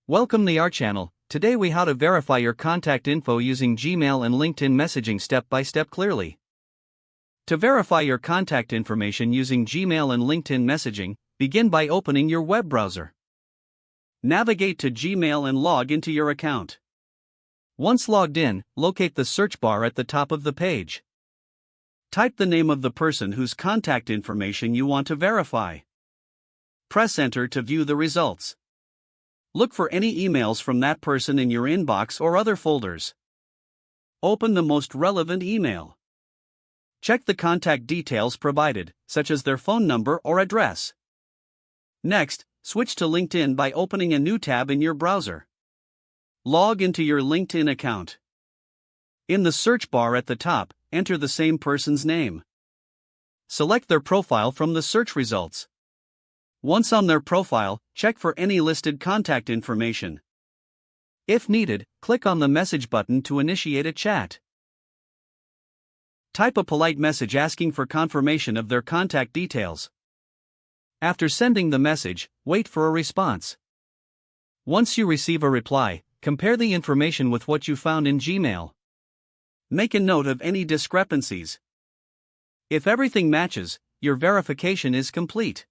Welcome to our channel. Today we how to verify your contact info using Gmail and LinkedIn messaging step by step clearly. To verify your contact information using Gmail and LinkedIn messaging, begin by opening your web browser. Navigate to Gmail and log into your account. Once logged in, locate the search bar at the top of the page. Type the name of the person whose contact information you want to verify. Press enter to view the results. Look for any emails from that person in your inbox or other folders. Open the most relevant email. Check the contact details provided, such as their phone number or address. Next, switch to LinkedIn by opening a new tab in your browser. Log into your LinkedIn account. In the search bar at the top, enter the same person's name. Select their profile from the search results. Once on their profile, check for any listed contact information. If needed, click on the message button to initiate a chat. Type a polite message asking for confirmation of their contact details. After sending the message, wait for a response. Once you receive a reply, compare the information with what you found in Gmail. Make a note of any discrepancies. If everything matches, your verification is complete.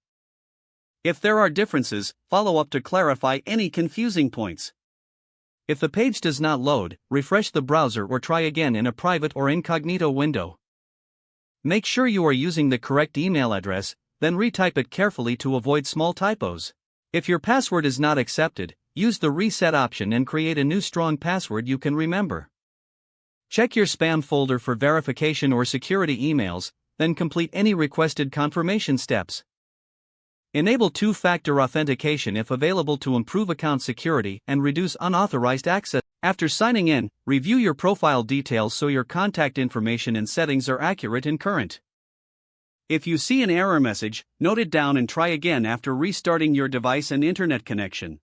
If there are differences, follow up to clarify any confusing points. If the page does not load, refresh the browser or try again in a private or incognito window. Make sure you are using the correct email address, then retype it carefully to avoid small typos. If your password is not accepted, use the reset option and create a new strong password you can remember. Check your spam folder for verification or security emails, then complete any requested confirmation steps. Enable two-factor authentication if available to improve account security and reduce unauthorized access. After signing in, review your profile details so your contact information and settings are accurate and current. If you see an error message, note it down and try again after restarting your device and internet connection.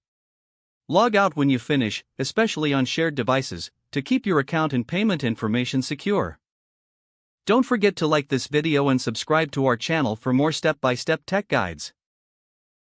Log out when you finish, especially on shared devices, to keep your account and payment information secure. Don't forget to like this video and subscribe to our channel for more step-by-step tech guides.